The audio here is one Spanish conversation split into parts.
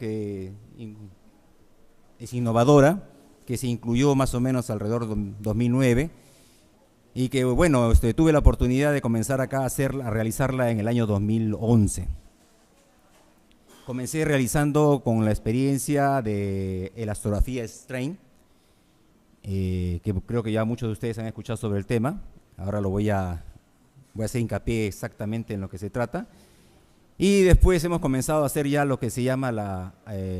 que es innovadora, que se incluyó más o menos alrededor de 2009 y que, bueno, tuve la oportunidad de comenzar acá a realizarla en el año 2011. Comencé realizando con la experiencia de elastografía strain, que creo que ya muchos de ustedes han escuchado sobre el tema. Ahora voy a hacer hincapié exactamente en lo que se trata. Y después hemos comenzado a hacer ya lo que se llama la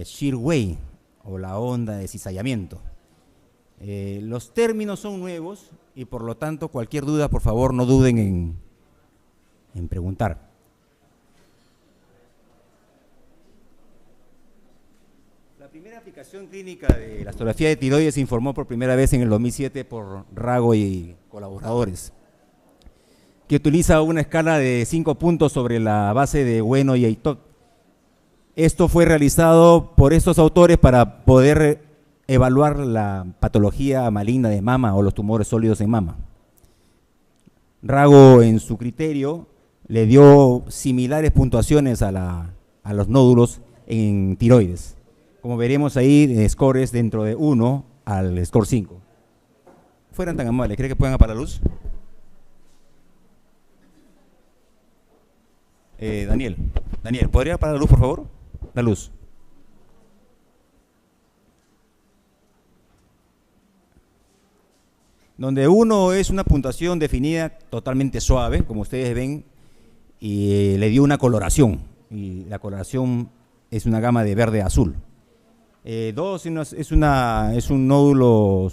shear wave, o la onda de cizallamiento. Los términos son nuevos y por lo tanto cualquier duda, por favor, no duden en preguntar. La primera aplicación clínica de la elastografía de tiroides se informó por primera vez en el 2007 por Rago y colaboradores, que utiliza una escala de 5 puntos sobre la base de Bueno y Eitot. Esto fue realizado por estos autores para poder evaluar la patología maligna de mama o los tumores sólidos en mama. Rago, en su criterio, le dio similares puntuaciones a los nódulos en tiroides. Como veremos ahí, scores dentro de 1 al score 5. Fueran tan amables, ¿cree que puedan apagar la luz? Daniel, ¿podría apagar la luz, por favor? La luz. Donde 1 es una puntuación definida totalmente suave, como ustedes ven, y le dio una coloración, y la coloración es una gama de verde a azul. 2 es un nódulo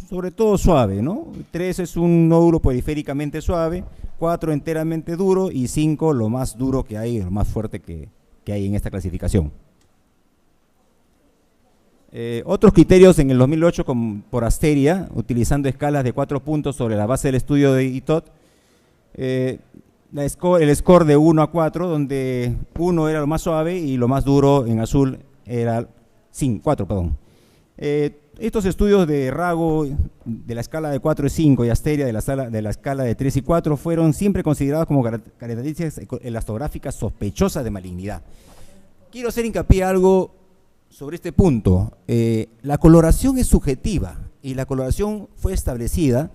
sobre todo suave, ¿no? 3 es un nódulo periféricamente suave, 4 enteramente duro y 5 lo más duro que hay, lo más fuerte que hay en esta clasificación. Otros criterios en el 2008 por Asteria, utilizando escalas de 4 puntos sobre la base del estudio de ITOT, el score de 1 a 4, donde 1 era lo más suave y lo más duro en azul era 4, perdón. Estos estudios de Rago de la escala de 4 y 5 y Asteria de la escala de 3 y 4 fueron siempre considerados como características elastográficas sospechosas de malignidad. Quiero hacer hincapié algo sobre este punto. La coloración es subjetiva y la coloración fue establecida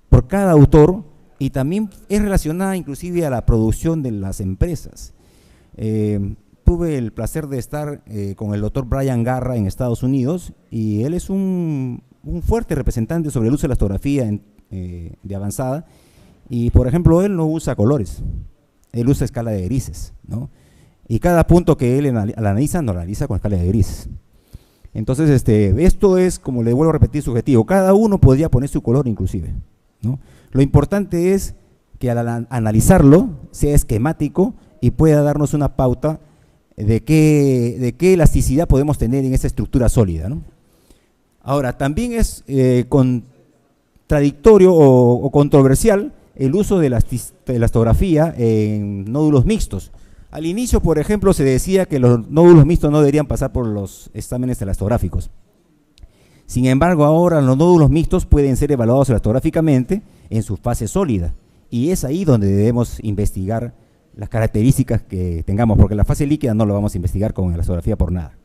por cada autor y también es relacionada inclusive a la producción de las empresas. Tuve el placer de estar con el doctor Brian Garra en Estados Unidos y él es un fuerte representante sobre el uso de la elastografía de avanzada y, por ejemplo, él no usa colores, él usa escala de grises, ¿no? Y cada punto que él analiza, lo analiza con escala de grises. Entonces, esto es, como le vuelvo a repetir, subjetivo. Cada uno podría poner su color inclusive, ¿no? Lo importante es que al analizarlo sea esquemático y pueda darnos una pauta de qué elasticidad podemos tener en esa estructura sólida, ¿no? Ahora, también es contradictorio o controversial el uso de la elastografía en nódulos mixtos. Al inicio, por ejemplo, se decía que los nódulos mixtos no deberían pasar por los exámenes elastográficos. Sin embargo, ahora los nódulos mixtos pueden ser evaluados elastográficamente en su fase sólida y es ahí donde debemos investigar las características que tengamos, porque la fase líquida no lo vamos a investigar con elastografía por nada.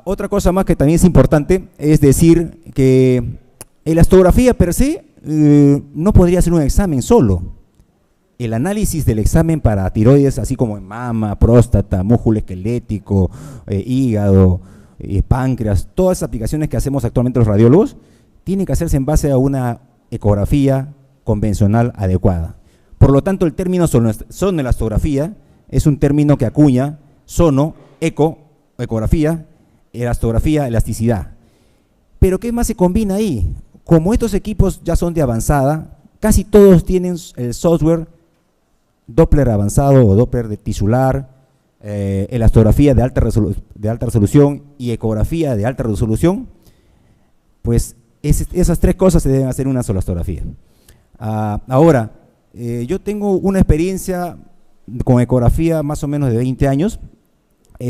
Otra cosa más que también es importante es decir que elastografía per se no podría ser un examen solo. El análisis del examen para tiroides, así como en mama, próstata, músculo esquelético, hígado, páncreas, todas las aplicaciones que hacemos actualmente los radiólogos, tienen que hacerse en base a una ecografía convencional adecuada. Por lo tanto, el término sonelastografía es un término que acuña sono, ecografía, elastografía, elasticidad. Pero ¿qué más se combina ahí? Como estos equipos ya son de avanzada, casi todos tienen el software Doppler avanzado o Doppler de tisular, elastografía de alta resolución y ecografía de alta resolución, pues esas tres cosas se deben hacer en una sola elastografía. Ahora, yo tengo una experiencia con ecografía más o menos de 20 años.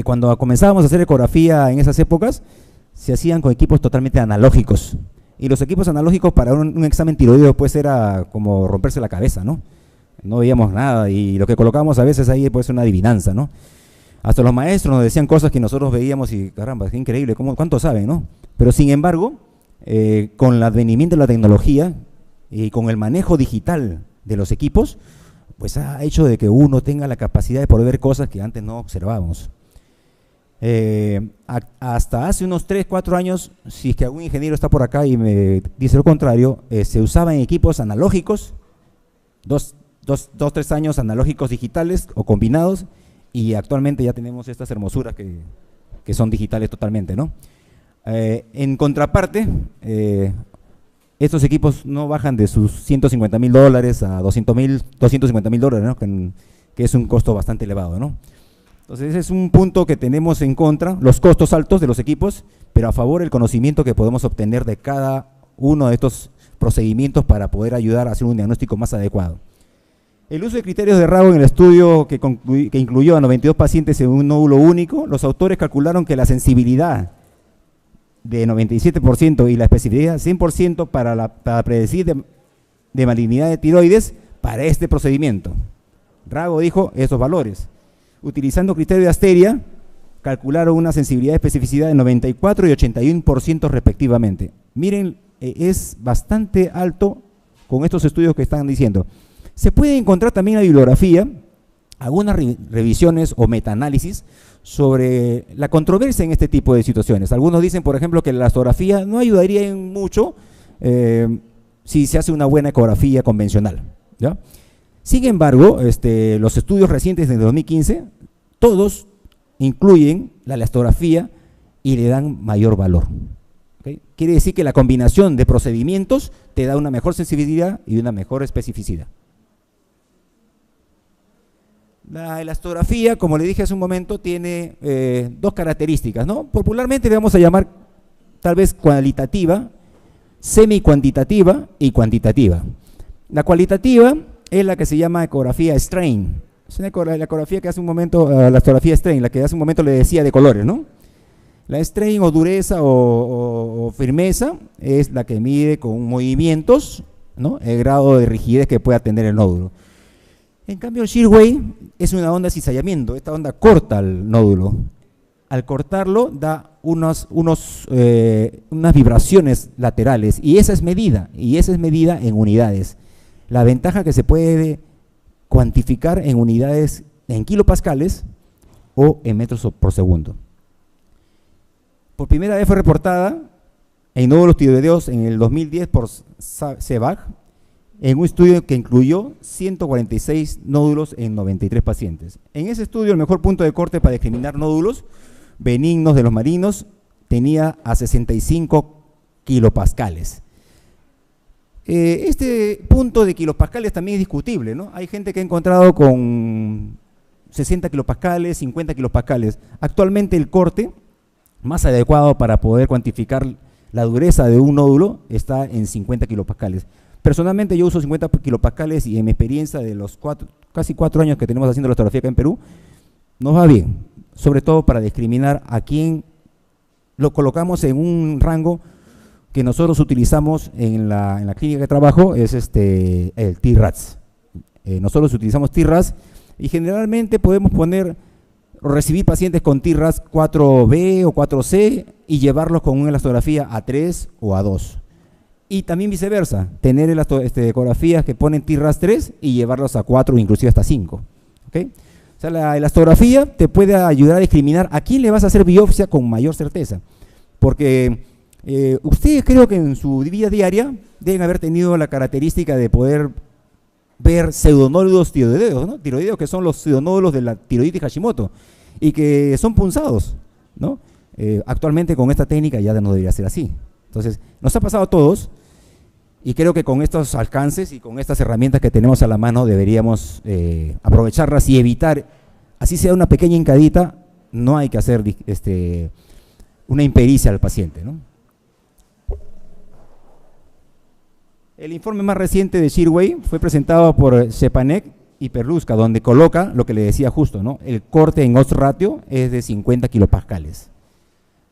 Cuando comenzábamos a hacer ecografía en esas épocas, se hacían con equipos totalmente analógicos. Y los equipos analógicos para un examen tiroideo pues era como romperse la cabeza, ¿no? no veíamos nada y lo que colocamos a veces ahí puede ser una adivinanza, ¿no? Hasta los maestros nos decían cosas que nosotros veíamos y caramba, qué increíble, ¿cuánto saben, no? Pero sin embargo, con el advenimiento de la tecnología y con el manejo digital de los equipos, pues ha hecho de que uno tenga la capacidad de poder ver cosas que antes no observábamos. Hasta hace unos 3, 4 años, si es que algún ingeniero está por acá y me dice lo contrario, se usaba en equipos analógicos, 3 años analógicos digitales o combinados, y actualmente ya tenemos estas hermosuras que son digitales totalmente, ¿no? En contraparte, estos equipos no bajan de sus $150,000 a $250,000, ¿no? Que es un costo bastante elevado, ¿no? Entonces ese es un punto que tenemos en contra, los costos altos de los equipos, pero a favor el conocimiento que podemos obtener de cada uno de estos procedimientos para poder ayudar a hacer un diagnóstico más adecuado. El uso de criterios de Rago en el estudio que incluyó a 92 pacientes en un nódulo único, los autores calcularon que la sensibilidad de 97% y la especificidad 100% para predecir de malignidad de tiroides para este procedimiento. Rago dijo esos valores. Utilizando criterio de Asteria, calcularon una sensibilidad y especificidad de 94 y 81% respectivamente. Miren, es bastante alto con estos estudios que están diciendo. Se puede encontrar también en la bibliografía algunas revisiones o metaanálisis sobre la controversia en este tipo de situaciones. Algunos dicen, por ejemplo, que la elastografía no ayudaría en mucho si se hace una buena ecografía convencional, ¿ya? Sin embargo, los estudios recientes de 2015, todos incluyen la elastografía y le dan mayor valor. ¿Okay? Quiere decir que la combinación de procedimientos te da una mejor sensibilidad y una mejor especificidad. La elastografía, como le dije hace un momento, tiene 2 características, ¿no? Popularmente le vamos a llamar tal vez cualitativa, semi-cuantitativa y cuantitativa. La cualitativa es la que se llama ecografía strain. Es la ecografía que hace un momento, la elastografía strain, la que hace un momento le decía de colores, ¿no? La strain o dureza o firmeza es la que mide con movimientos, ¿no? El grado de rigidez que pueda tener el nódulo. En cambio, el shear wave es una onda de cizallamiento. Esta onda corta el nódulo. Al cortarlo da unas vibraciones laterales y esa es medida en unidades. La ventaja que se puede cuantificar en unidades en kilopascales o en metros por segundo. Por primera vez fue reportada en nódulos tiroideos en el 2010 por Sebag, en un estudio que incluyó 146 nódulos en 93 pacientes. En ese estudio, el mejor punto de corte para discriminar nódulos benignos de los marinos tenía a 65 kilopascales. Este punto de kilopascales también es discutible, ¿no? Hay gente que ha encontrado con 60 kilopascales, 50 kilopascales. Actualmente el corte más adecuado para poder cuantificar la dureza de un nódulo está en 50 kilopascales. Personalmente yo uso 50 kilopascales y en mi experiencia de los casi 4 años que tenemos haciendo la elastografía acá en Perú, nos va bien, sobre todo para discriminar a quién lo colocamos en un rango que nosotros utilizamos en la clínica que trabajo, es el TRAS. Nosotros utilizamos TRAS y generalmente podemos poner o recibir pacientes con TRAS 4B o 4C y llevarlos con una elastografía A3 o A2. Y también viceversa, tener ecografías que ponen TRAS 3 y llevarlos a 4 o inclusive hasta 5. ¿Okay? O sea, la elastografía te puede ayudar a discriminar a quién le vas a hacer biopsia con mayor certeza. Porque ustedes creo que en su vida diaria deben haber tenido la característica de poder ver pseudonódulos tiroideos, ¿no? Tiroideos que son los pseudonódulos de la tiroiditis Hashimoto y que son punzados, ¿no? Actualmente con esta técnica ya no debería ser así. Entonces, nos ha pasado a todos y creo que con estos alcances y con estas herramientas que tenemos a la mano deberíamos aprovecharlas y evitar, así sea una pequeña hincadita, no hay que hacer una impericia al paciente, ¿no? El informe más reciente de Shearway fue presentado por Shepanek y Perluska, donde coloca lo que le decía justo, ¿no? El corte en odds ratio es de 50 kilopascales.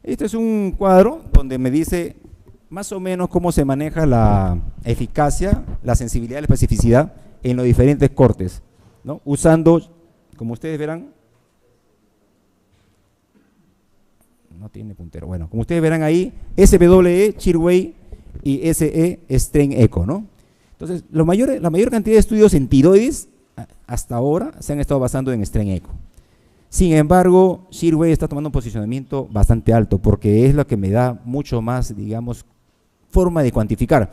Este es un cuadro donde me dice más o menos cómo se maneja la eficacia, la sensibilidad y la especificidad en los diferentes cortes, ¿no? Usando, como ustedes verán, no tiene puntero, bueno, como ustedes verán ahí, SWE, Shearway y SE, Strain Echo, ¿no? Entonces, la mayor cantidad de estudios en tiroides hasta ahora se han estado basando en Strain Echo. Sin embargo, Shearway está tomando un posicionamiento bastante alto porque es lo que me da mucho más, digamos, forma de cuantificar.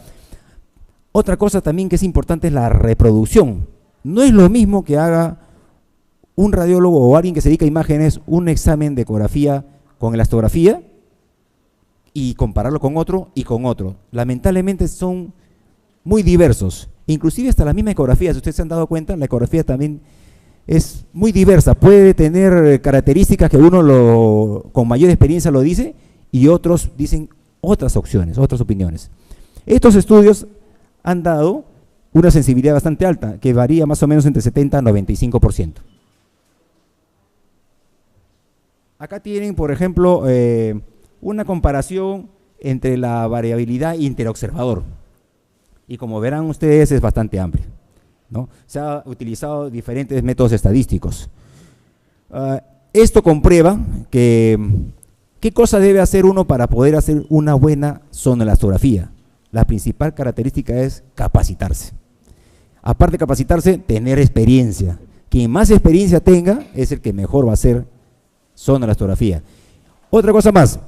Otra cosa también que es importante es la reproducción. No es lo mismo que haga un radiólogo o alguien que se dedica a imágenes un examen de ecografía con elastografía y compararlo con otro y con otro. Lamentablemente son muy diversos. Inclusive hasta la misma ecografía, si ustedes se han dado cuenta, la ecografía también es muy diversa, puede tener características que uno con mayor experiencia lo dice y otros dicen otras opciones, otras opiniones. Estos estudios han dado una sensibilidad bastante alta, que varía más o menos entre 70 a 95%. Acá tienen, por ejemplo, una comparación entre la variabilidad interobservador. Y como verán ustedes, es bastante amplia, ¿no? Se han utilizado diferentes métodos estadísticos. Esto comprueba que qué cosa debe hacer uno para poder hacer una buena sonelastografía. La principal característica es capacitarse. Aparte de capacitarse, tener experiencia. Quien más experiencia tenga es el que mejor va a hacer sonelastografía. Otra cosa más,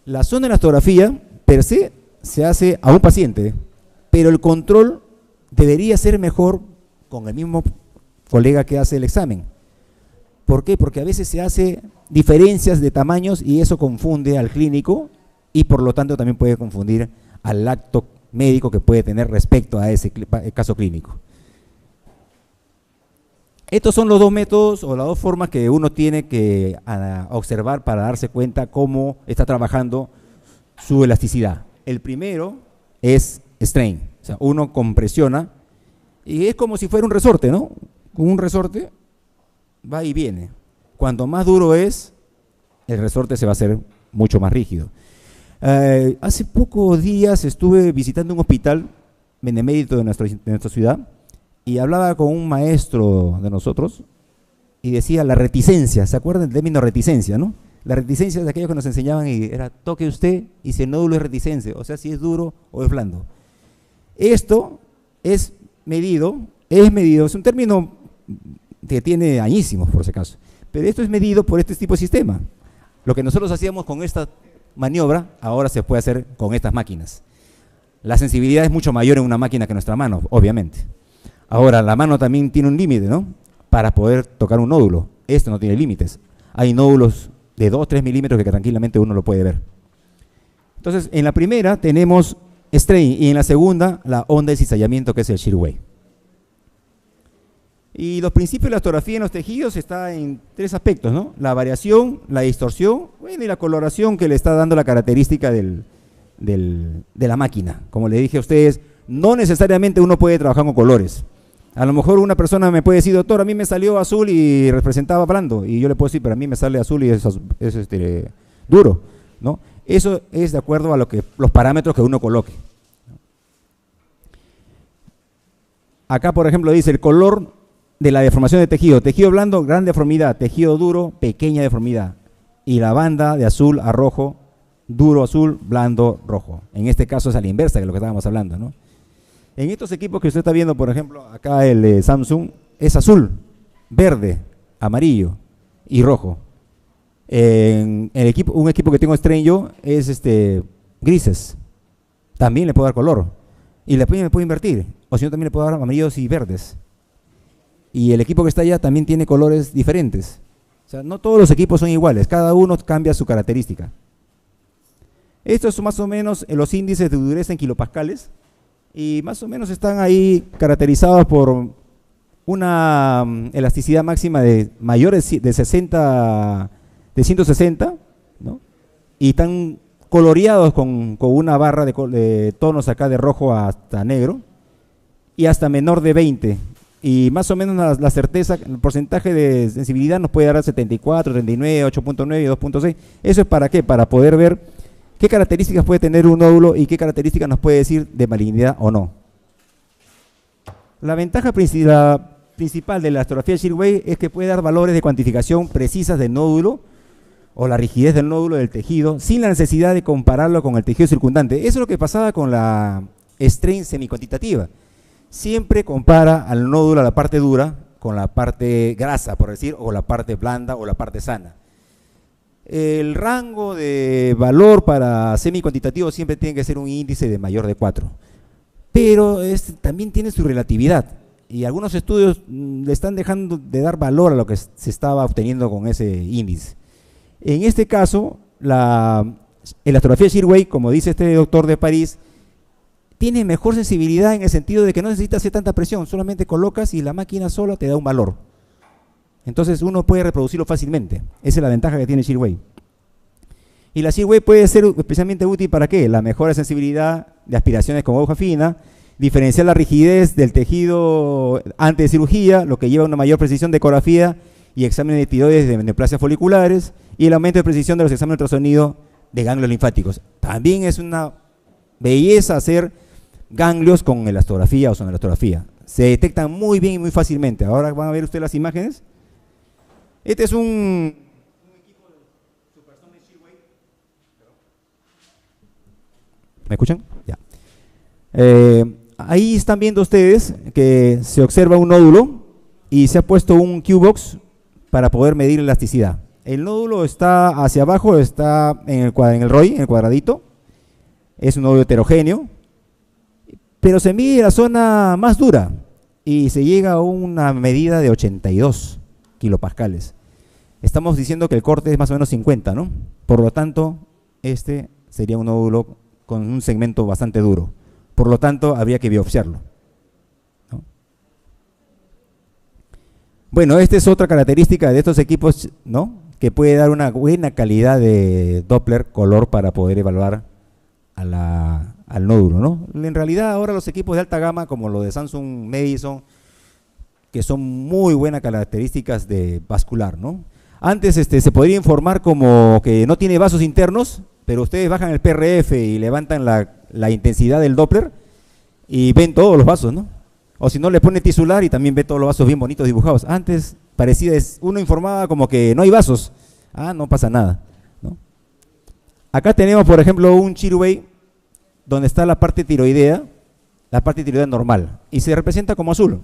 la sonelastografía per se se hace a un paciente, pero el control debería ser mejor con el mismo colega que hace el examen. ¿Por qué? Porque a veces se hace diferencias de tamaños y eso confunde al clínico y por lo tanto también puede confundir al acto médico que puede tener respecto a ese caso clínico. Estos son los dos métodos o las dos formas que uno tiene que observar para darse cuenta cómo está trabajando su elasticidad. El primero es strain, o sea, uno compresiona y es como si fuera un resorte, ¿no? Con un resorte va y viene. Cuanto más duro es, el resorte se va a hacer mucho más rígido. Hace pocos días estuve visitando un hospital benemérito de nuestra ciudad y hablaba con un maestro de nosotros y decía la reticencia, ¿se acuerdan del término reticencia, no? La reticencia es de aquellos que nos enseñaban y era toque usted y si el nódulo es reticente, o sea, si es duro o es blando. Esto es medido, es un término que tiene añísimos por si acaso, pero esto es medido por este tipo de sistema. Lo que nosotros hacíamos con esta maniobra, ahora se puede hacer con estas máquinas. La sensibilidad es mucho mayor en una máquina que nuestra mano, obviamente. Ahora, la mano también tiene un límite, ¿no? Para poder tocar un nódulo. Esto no tiene límites. Hay nódulos de 2-3 milímetros que tranquilamente uno lo puede ver. Entonces, en la primera tenemos strain y en la segunda la onda de cizallamiento, que es el Shearway. Y los principios de la elastografía en los tejidos está en tres aspectos, ¿no? La variación, la distorsión, bueno, y la coloración que le está dando la característica de la máquina. Como le dije a ustedes, no necesariamente uno puede trabajar con colores. A lo mejor una persona me puede decir, doctor, a mí me salió azul y representaba blando, y yo le puedo decir, pero a mí me sale azul y es duro, ¿no? Eso es de acuerdo a los parámetros que uno coloque. Acá, por ejemplo, dice el color de la deformación de tejido. Tejido blando, gran deformidad. Tejido duro, pequeña deformidad. Y la banda de azul a rojo, duro azul, blando rojo. En este caso es a la inversa de lo que estábamos hablando, ¿no? En estos equipos que usted está viendo, por ejemplo, acá el de Samsung, es azul, verde, amarillo y rojo. En un equipo que tengo Strain yo es grises. También le puedo dar color. Y le puedo invertir. O si no, también le puedo dar amarillos y verdes. Y el equipo que está allá también tiene colores diferentes. O sea, no todos los equipos son iguales, cada uno cambia su característica. Estos son más o menos los índices de dureza en kilopascales y más o menos están ahí caracterizados por una elasticidad máxima de mayores de 160, ¿no? Y están coloreados con una barra de tonos acá de rojo hasta negro y hasta menor de 20. Y más o menos la certeza, el porcentaje de sensibilidad nos puede dar 74, 39, 8.9 y 2.6. ¿Eso es para qué? Para poder ver qué características puede tener un nódulo y qué características nos puede decir de malignidad o no. La ventaja principal de la elastografía de Shirway es que puede dar valores de cuantificación precisas del nódulo o la rigidez del nódulo del tejido sin la necesidad de compararlo con el tejido circundante. Eso es lo que pasaba con la strain semicuantitativa. Siempre compara al nódulo, a la parte dura, con la parte grasa, por decir, o la parte blanda o la parte sana. El rango de valor para semicuantitativo siempre tiene que ser un índice de mayor de 4, pero también tiene su relatividad y algunos estudios le están dejando de dar valor a lo que se estaba obteniendo con ese índice. En este caso, la elastografía Shirway, como dice este doctor de París, tiene mejor sensibilidad en el sentido de que no necesitas hacer tanta presión, solamente colocas y la máquina sola te da un valor. Entonces uno puede reproducirlo fácilmente. Esa es la ventaja que tiene Shirway. Y la Shirway puede ser especialmente útil para ¿qué? La mejora de sensibilidad de aspiraciones con aguja fina, diferenciar la rigidez del tejido antes de cirugía, lo que lleva a una mayor precisión de ecografía y exámenes de tiroides de neoplasias foliculares, y el aumento de precisión de los exámenes de ultrasonido de ganglios linfáticos. También es una belleza hacer ganglios con elastografía o sonelastografía. Se detectan muy bien y muy fácilmente. Ahora van a ver ustedes las imágenes. Este es un equipo de Supersonic Shirway. ¿Me escuchan? Ya. Ahí están viendo ustedes que se observa un nódulo y se ha puesto un Q-Box para poder medir la elasticidad. El nódulo está hacia abajo, está en el ROI, en el cuadradito. Es un nódulo heterogéneo, pero se mide la zona más dura y se llega a una medida de 82 kilopascales. Estamos diciendo que el corte es más o menos 50, ¿no? Por lo tanto, este sería un nódulo con un segmento bastante duro. Por lo tanto, habría que biopsiarlo, ¿no? Bueno, esta es otra característica de estos equipos, ¿no? Que puede dar una buena calidad de Doppler color para poder evaluar al nódulo, ¿no? En realidad, ahora los equipos de alta gama, como los de Samsung Madison, que son muy buenas características de vascular, ¿no? Antes se podría informar como que no tiene vasos internos, pero ustedes bajan el PRF y levantan la intensidad del Doppler y ven todos los vasos, ¿no? O si no, le pone tisular y también ve todos los vasos bien bonitos dibujados. Antes parecía, uno informaba como que no hay vasos. Ah, no pasa nada, ¿no? Acá tenemos, por ejemplo, un Shirway donde está la parte tiroidea normal, y se representa como azul.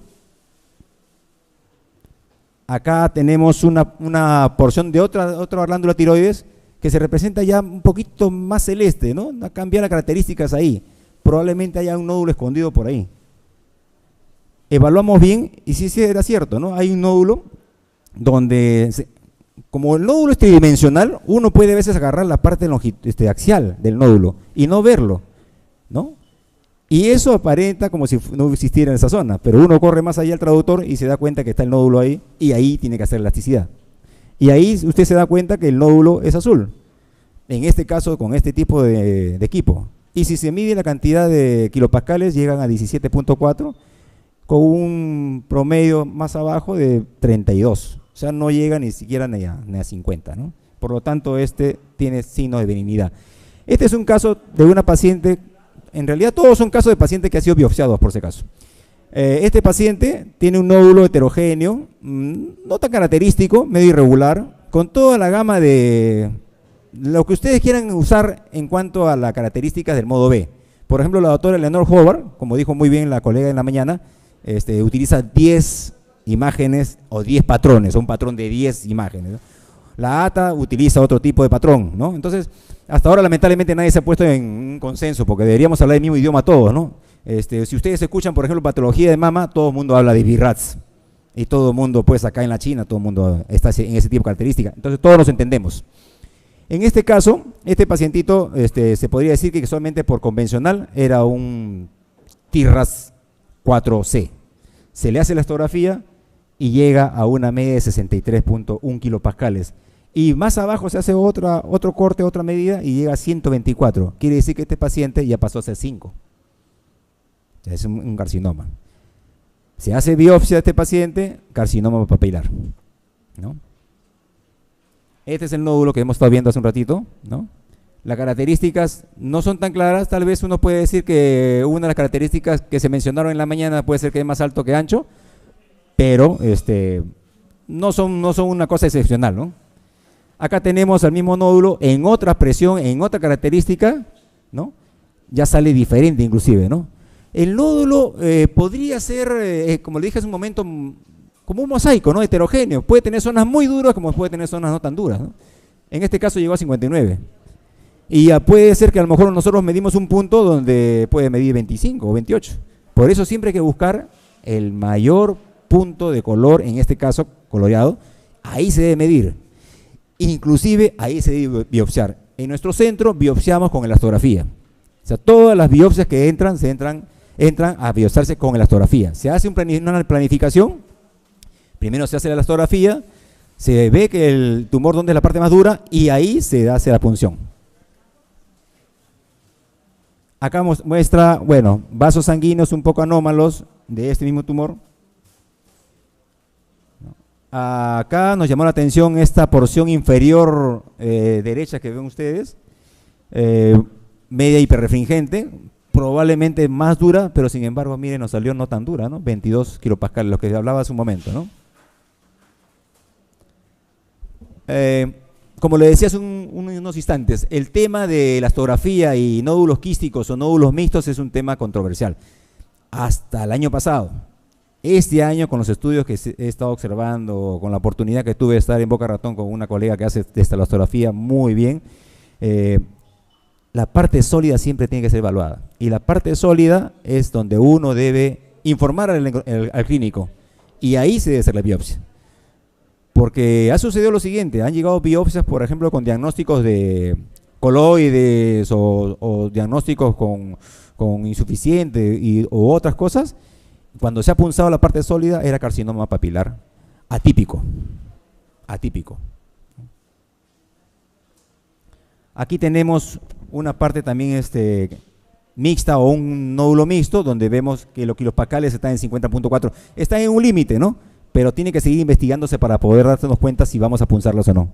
Acá tenemos una porción de otra glándula tiroides que se representa ya un poquito más celeste, ¿no? Ha cambiado las características ahí. Probablemente haya un nódulo escondido por ahí. Evaluamos bien y sí era cierto, ¿no? Hay un nódulo donde, como el nódulo es tridimensional, uno puede a veces agarrar la parte axial del nódulo y no verlo, ¿no? Y eso aparenta como si no existiera en esa zona, pero uno corre más allá al traductor y se da cuenta que está el nódulo ahí, y ahí tiene que hacer elasticidad. Y ahí usted se da cuenta que el nódulo es azul, en este caso con este tipo de equipo. Y si se mide la cantidad de kilopascales, llegan a 17.4, con un promedio más abajo de 32. O sea, no llega ni siquiera ni a 50, ¿no? Por lo tanto, este tiene signo de benignidad. Este es un caso de una paciente. En realidad todos son casos de pacientes que han sido biopsiados, por si acaso. Este paciente tiene un nódulo heterogéneo, no tan característico, medio irregular, con toda la gama de lo que ustedes quieran usar en cuanto a las características del modo B. Por ejemplo, la doctora Eleanor Hobart, como dijo muy bien la colega en la mañana, utiliza 10 imágenes o 10 patrones, o un patrón de 10 imágenes, ¿no? La ATA utiliza otro tipo de patrón, ¿no? Entonces, hasta ahora lamentablemente nadie se ha puesto en un consenso, porque deberíamos hablar el mismo idioma todos, ¿no? Si ustedes escuchan, por ejemplo, patología de mama, todo el mundo habla de BIRATS, y todo el mundo, pues acá en la China, todo el mundo está en ese tipo de características, entonces todos nos entendemos. En este caso, este pacientito, se podría decir que solamente por convencional era un TIRAS 4C. Se le hace la elastografía y llega a una media de 63.1 kilopascales. Y más abajo se hace otro corte, otra medida, y llega a 124. Quiere decir que este paciente ya pasó a ser 5. Es un carcinoma. Se hace biopsia de este paciente, carcinoma papilar, ¿no? Este es el nódulo que hemos estado viendo hace un ratito, ¿no? Las características no son tan claras, tal vez uno puede decir que una de las características que se mencionaron en la mañana puede ser que es más alto que ancho, pero no son una cosa excepcional, ¿no? Acá tenemos al mismo nódulo en otra presión, en otra característica, ¿no? Ya sale diferente inclusive, ¿no? El nódulo podría ser, como le dije hace un momento, como un mosaico, ¿no? Heterogéneo. Puede tener zonas muy duras como puede tener zonas no tan duras, ¿no? En este caso llegó a 59. Y ya puede ser que a lo mejor nosotros medimos un punto donde puede medir 25 o 28. Por eso siempre hay que buscar el mayor punto de color, en este caso coloreado, ahí se debe medir. Inclusive ahí se debe biopsiar. En nuestro centro biopsiamos con elastografía. O sea, todas las biopsias que entran a biopsiarse con elastografía. Se hace una planificación, primero se hace la elastografía, se ve que el tumor donde es la parte más dura y ahí se hace la punción. Acá muestra, bueno, vasos sanguíneos un poco anómalos de este mismo tumor. Acá nos llamó la atención esta porción inferior derecha que ven ustedes, media hiperrefringente, probablemente más dura, pero sin embargo, miren, nos salió no tan dura, ¿no? 22 kilopascales, lo que hablaba hace un momento, ¿no? Como le decía hace unos instantes, el tema de elastografía y nódulos quísticos o nódulos mixtos es un tema controversial. Hasta el año pasado. Este año, con los estudios que he estado observando, con la oportunidad que tuve de estar en Boca Ratón con una colega que hace esta elastografía muy bien, la parte sólida siempre tiene que ser evaluada. Y la parte sólida es donde uno debe informar al clínico. Y ahí se debe hacer la biopsia. Porque ha sucedido lo siguiente, han llegado biopsias, por ejemplo, con diagnósticos de coloides o diagnósticos con insuficiente o otras cosas. Cuando se ha punzado la parte sólida era carcinoma papilar atípico. Aquí tenemos una parte también mixta o un nódulo mixto donde vemos que los kilopascales están en 50.4. Está en un límite, ¿no? Pero tiene que seguir investigándose para poder darnos cuenta si vamos a punzarlos o no.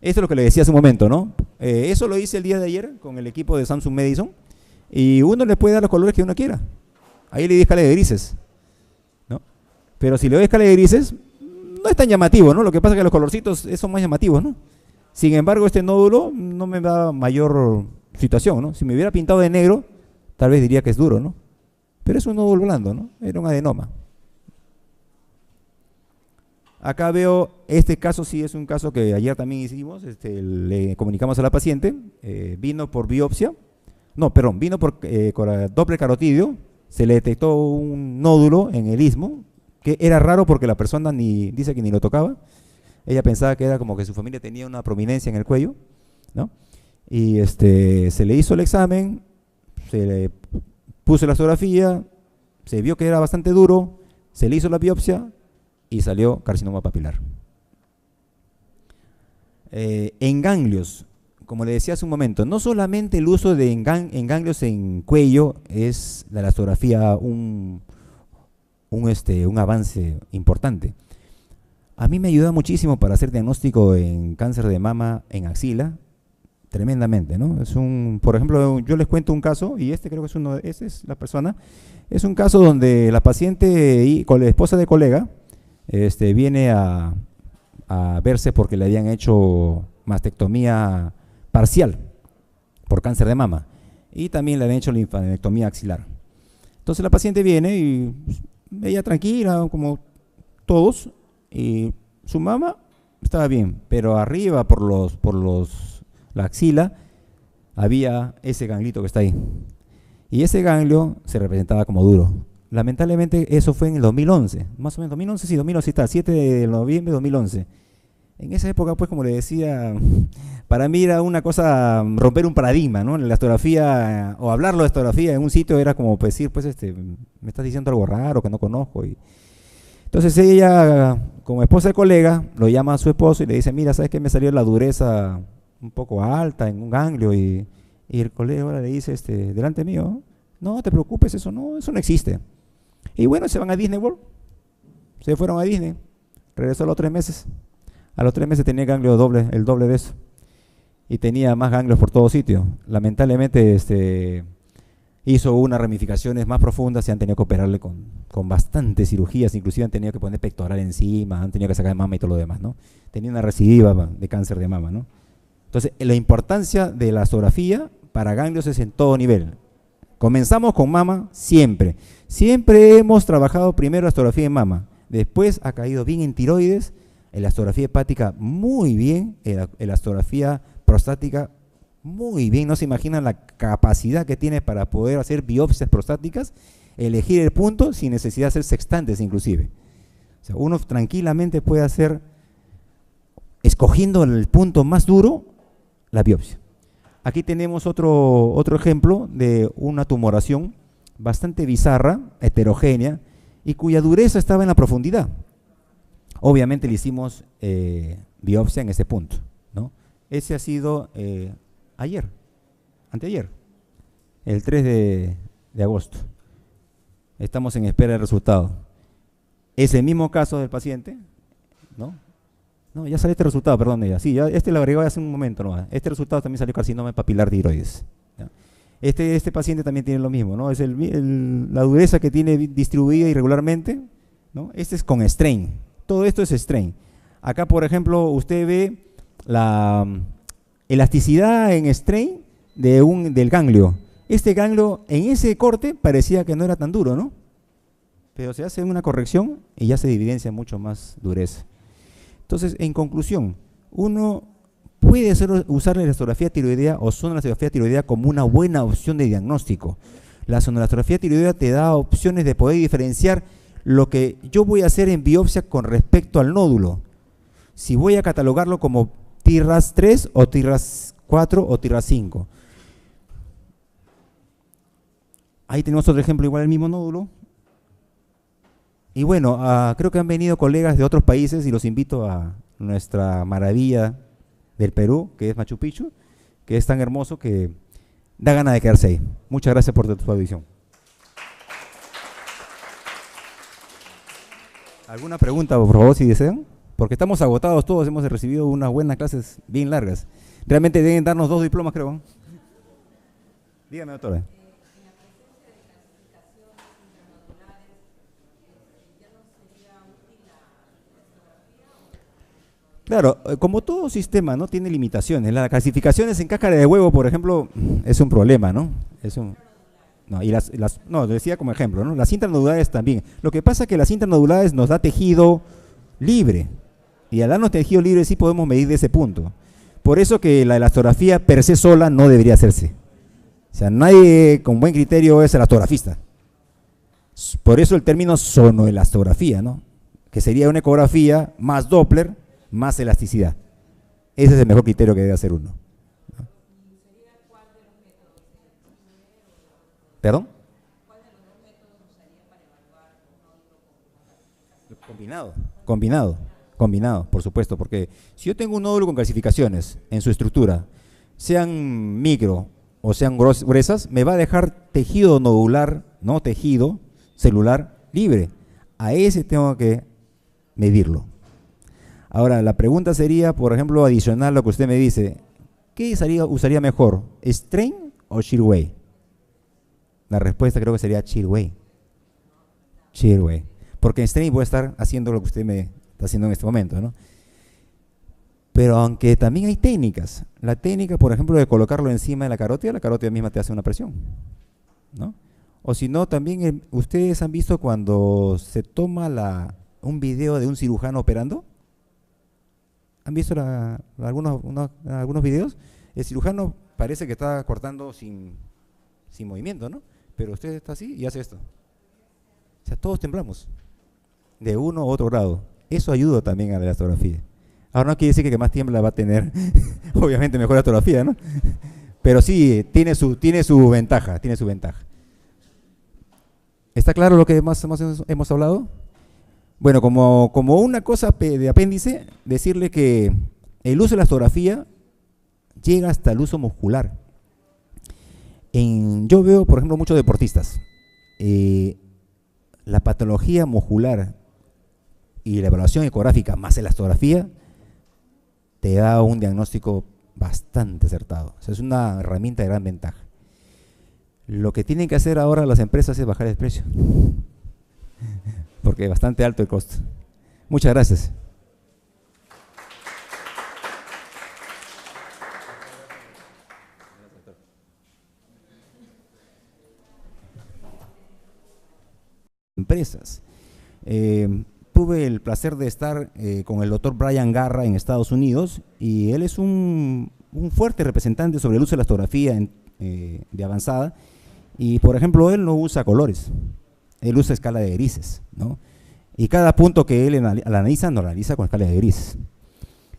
Esto es lo que le decía hace un momento, ¿no? Eso lo hice el día de ayer con el equipo de Samsung Medicine y uno le puede dar los colores que uno quiera. Ahí le di escala de grises, ¿no? Pero si le doy escala de grises, no es tan llamativo, ¿no? Lo que pasa es que los colorcitos son más llamativos, ¿no? Sin embargo, este nódulo no me da mayor situación, ¿no? Si me hubiera pintado de negro, tal vez diría que es duro, ¿no? Pero es un nódulo blando, ¿no? Era un adenoma. Acá veo, este caso sí es un caso que ayer también hicimos, le comunicamos a la paciente, vino por biopsia, vino por Doppler carotidio, se le detectó un nódulo en el istmo, que era raro porque la persona dice que ni lo tocaba, ella pensaba que era como que su familia tenía una prominencia en el cuello, ¿no? Y se le hizo el examen, se le puso la elastografía, se vio que era bastante duro, se le hizo la biopsia, y salió carcinoma papilar. En ganglios, como le decía hace un momento, no solamente el uso de en ganglios en cuello es la elastografía un avance importante. A mí me ayuda muchísimo para hacer diagnóstico en cáncer de mama en axila, tremendamente, ¿no? Por ejemplo, yo les cuento un caso, y creo que esta es la persona, es un caso donde la paciente con la esposa de colega, viene a verse porque le habían hecho mastectomía parcial por cáncer de mama y también le habían hecho linfadenectomía axilar. Entonces la paciente viene y ella tranquila como todos y su mama estaba bien, pero arriba por la axila había ese ganglito que está ahí y ese ganglio se representaba como duro. Lamentablemente eso fue en el 2011, más o menos 2011, sí, 2011 está, 7 de noviembre de 2011. En esa época, pues, como le decía, para mí era una cosa romper un paradigma, ¿no? La elastografía, o hablarlo de elastografía en un sitio era como decir, pues, me estás diciendo algo raro que no conozco. Entonces ella, como esposa de colega, lo llama a su esposo y le dice, mira, ¿sabes qué? Me salió la dureza un poco alta en un ganglio y el colega ahora le dice, delante mío, no te preocupes, eso no existe. Y bueno, se van a Disney World, se fueron a Disney, regresó a los 3 meses. A los 3 meses tenía ganglio el doble de eso. y tenía más ganglios por todo sitio. Lamentablemente hizo unas ramificaciones más profundas y han tenido que operarle con bastantes cirugías, inclusive han tenido que poner pectoral encima, han tenido que sacar de mama y todo lo demás, ¿no? Tenía una recidiva de cáncer de mama, ¿no? Entonces, la importancia de la astografía para ganglios es en todo nivel. Comenzamos con mama siempre. Siempre hemos trabajado primero astografía en mama, después ha caído bien en tiroides, en la astografía hepática muy bien, en la astografía prostática muy bien. No se imaginan la capacidad que tiene para poder hacer biopsias prostáticas, elegir el punto sin necesidad de hacer sextantes inclusive. O sea, uno tranquilamente puede hacer, escogiendo el punto más duro, la biopsia. Aquí tenemos otro ejemplo de una tumoración bastante bizarra, heterogénea, y cuya dureza estaba en la profundidad. Obviamente le hicimos biopsia en ese punto, ¿no? Ese ha sido anteayer, el 3 de agosto. Estamos en espera del resultado. Es el mismo caso del paciente, ¿no? No, ya salió este resultado, perdón, ya. Sí, ya lo agregó hace un momento, ¿no? Este resultado también salió carcinoma papilar de tiroides, ¿ya? Este paciente también tiene lo mismo, ¿no? Es la dureza que tiene distribuida irregularmente, ¿no? Este es con strain. Todo esto es strain. Acá, por ejemplo, usted ve la elasticidad en strain del ganglio. Este ganglio en ese corte parecía que no era tan duro, ¿no? Pero se hace una corrección y ya se evidencia mucho más dureza. Entonces, en conclusión, uno puede usar la elastografía tiroidea o sonografía tiroidea como una buena opción de diagnóstico. La sonografía tiroidea te da opciones de poder diferenciar lo que yo voy a hacer en biopsia con respecto al nódulo. Si voy a catalogarlo como TRAS 3 o TRAS 4 o TRAS 5. Ahí tenemos otro ejemplo, igual el mismo nódulo. Y bueno, creo que han venido colegas de otros países y los invito a nuestra maravilla del Perú, que es Machu Picchu, que es tan hermoso que da ganas de quedarse ahí. Muchas gracias por tu audición. ¿Alguna pregunta, por favor, si desean? Porque estamos agotados todos, hemos recibido unas buenas clases bien largas. Realmente deben darnos 2 diplomas, creo. Dígame, doctora. Claro, como todo sistema, ¿no? Tiene limitaciones. Las clasificaciones en cáscara de huevo, por ejemplo, es un problema, ¿no? No, y no, decía como ejemplo, ¿no? Las intranodulares también. Lo que pasa es que las intranodulares nos da tejido libre. Y al darnos tejido libre sí podemos medir de ese punto. Por eso que la elastografía per se sola no debería hacerse. O sea, nadie con buen criterio es elastografista. Por eso el término sonoelastografía, ¿no? Que sería una ecografía más Doppler, más elasticidad. Ese es el mejor criterio que debe hacer uno, ¿no? ¿Perdón? Combinado, por supuesto, porque si yo tengo un nódulo con calcificaciones en su estructura, sean micro o sean gruesas, me va a dejar tejido nodular, no tejido celular libre. A ese tengo que medirlo. Ahora, la pregunta sería, por ejemplo, adicional a lo que usted me dice, ¿qué usaría mejor, strain o Shearway? La respuesta creo que sería Shearway. Porque en strain voy a estar haciendo lo que usted me está haciendo en este momento, ¿no? Pero aunque también hay técnicas, la técnica, por ejemplo, de colocarlo encima de la carótida misma te hace una presión, ¿no? O si no, también ustedes han visto cuando se toma un video de un cirujano operando. ¿Han visto algunos videos? El cirujano parece que está cortando sin movimiento, ¿no? Pero usted está así y hace esto. O sea, todos temblamos de uno u otro grado. Eso ayuda también a la elastografía. Ahora no quiere decir que más tiembla va a tener, obviamente, mejor elastografía, ¿no? Pero sí, tiene su ventaja, ¿Está claro lo que más hemos hablado? Bueno, como una cosa de apéndice, decirle que el uso de la elastografía llega hasta el uso muscular. Yo veo, por ejemplo, muchos deportistas. La patología muscular y la evaluación ecográfica más elastografía te da un diagnóstico bastante acertado. O sea, es una herramienta de gran ventaja. Lo que tienen que hacer ahora las empresas es bajar el precio, porque es bastante alto el costo. Muchas gracias. Empresas. Tuve el placer de estar con el doctor Brian Garra en Estados Unidos, y él es un fuerte representante sobre el uso de la astografía de avanzada, y por ejemplo él no usa colores, él usa escala de grises, ¿no? Y cada punto que él analiza, lo analiza con escala de grises.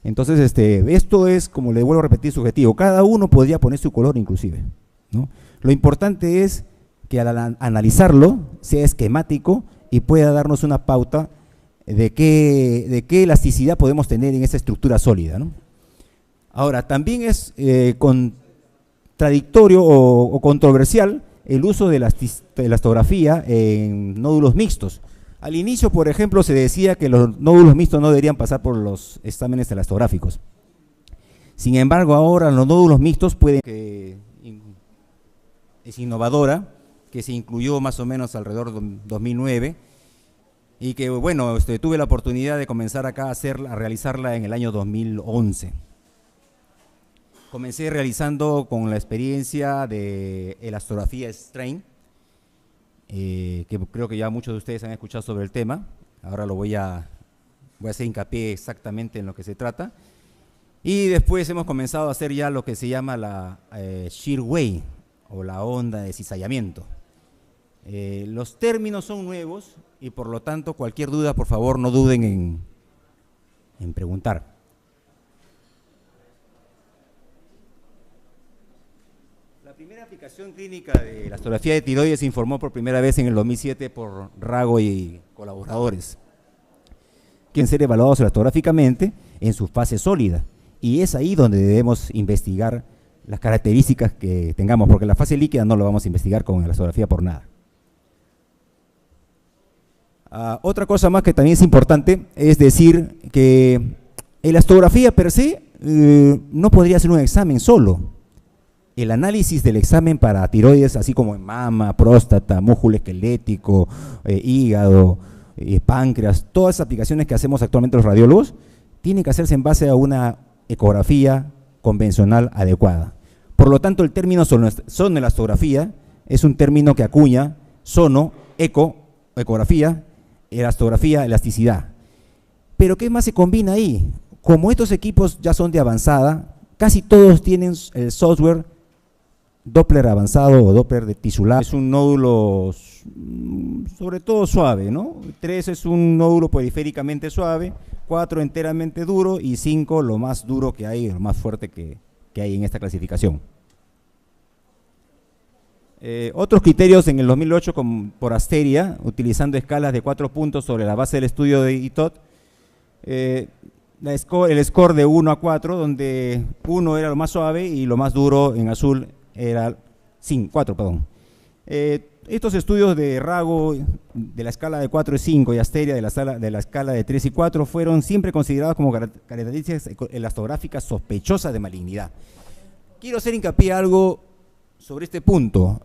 Entonces esto es, como le vuelvo a repetir, subjetivo, cada uno podría poner su color inclusive, ¿no? Lo importante es que al analizarlo sea esquemático y pueda darnos una pauta de qué elasticidad podemos tener en esa estructura sólida, ¿no? Ahora, también es contradictorio o controversial el uso de la elastografía en nódulos mixtos. Al inicio, por ejemplo, se decía que los nódulos mixtos no deberían pasar por los exámenes elastográficos. Sin embargo, ahora los nódulos mixtos pueden, que es innovadora, que se incluyó más o menos alrededor de 2009, y que, bueno, tuve la oportunidad de comenzar acá a realizarla en el año 2011. Comencé realizando con la experiencia de elastografía strain, que creo que ya muchos de ustedes han escuchado sobre el tema. Ahora voy a hacer hincapié exactamente en lo que se trata. Y después hemos comenzado a hacer ya lo que se llama la shear wave, o la onda de cizallamiento. Los términos son nuevos y por lo tanto cualquier duda, por favor, no duden en preguntar. La primera aplicación clínica de la elastografía de tiroides se informó por primera vez en el 2007 por Rago y colaboradores, quien ser evaluados elastográficamente en su fase sólida, y es ahí donde debemos investigar las características que tengamos, porque la fase líquida no lo vamos a investigar con elastografía por nada. Otra cosa más que también es importante es decir que elastografía per se no podría ser un examen solo. El análisis del examen para tiroides, así como en mama, próstata, músculo esquelético, hígado, páncreas, todas las aplicaciones que hacemos actualmente los radiólogos, tienen que hacerse en base a una ecografía convencional adecuada. Por lo tanto, el término sonelastografía es un término que acuña sono, ecografía, elastografía, elasticidad. Pero ¿qué más se combina ahí? Como estos equipos ya son de avanzada, casi todos tienen el software Doppler avanzado o Doppler de tisular. Es un nódulo sobre todo suave, ¿no? 3 es un nódulo periféricamente suave, 4 enteramente duro y 5 lo más duro que hay, lo más fuerte que hay en esta clasificación. Otros criterios en el 2008 por Asteria, utilizando escalas de 4 puntos sobre la base del estudio de ITOT, el score de 1 a 4, donde 1 era lo más suave y lo más duro en azul era 4, perdón. Estos estudios de Rago de la escala de 4 y 5 y Asteria de la escala de 3 y 4 fueron siempre considerados como características elastográficas sospechosas de malignidad. Quiero hacer hincapié algo sobre este punto.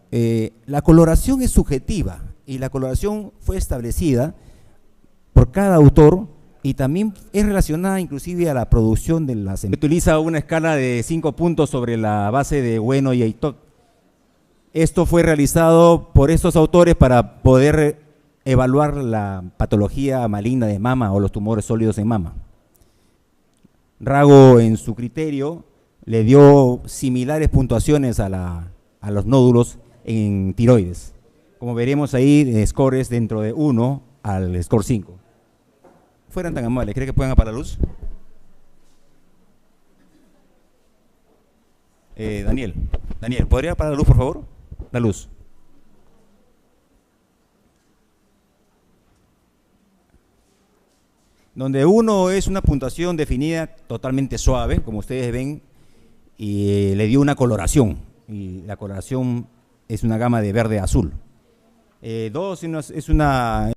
La coloración es subjetiva y la coloración fue establecida por cada autor y también es relacionada inclusive a la producción de las empresas. Utiliza una escala de 5 puntos sobre la base de Bueno y Eitot. Esto fue realizado por estos autores para poder evaluar la patología maligna de mama o los tumores sólidos en mama. Rago, en su criterio, le dio similares puntuaciones a los nódulos en tiroides. Como veremos ahí, scores dentro de 1 al score 5. Fueran tan amables, ¿cree que puedan apagar la luz? Daniel, ¿podría apagar la luz, por favor? La luz. Donde 1 es una puntuación definida totalmente suave, como ustedes ven, y le dio una coloración, y la coloración es una gama de verde a azul. 2 es una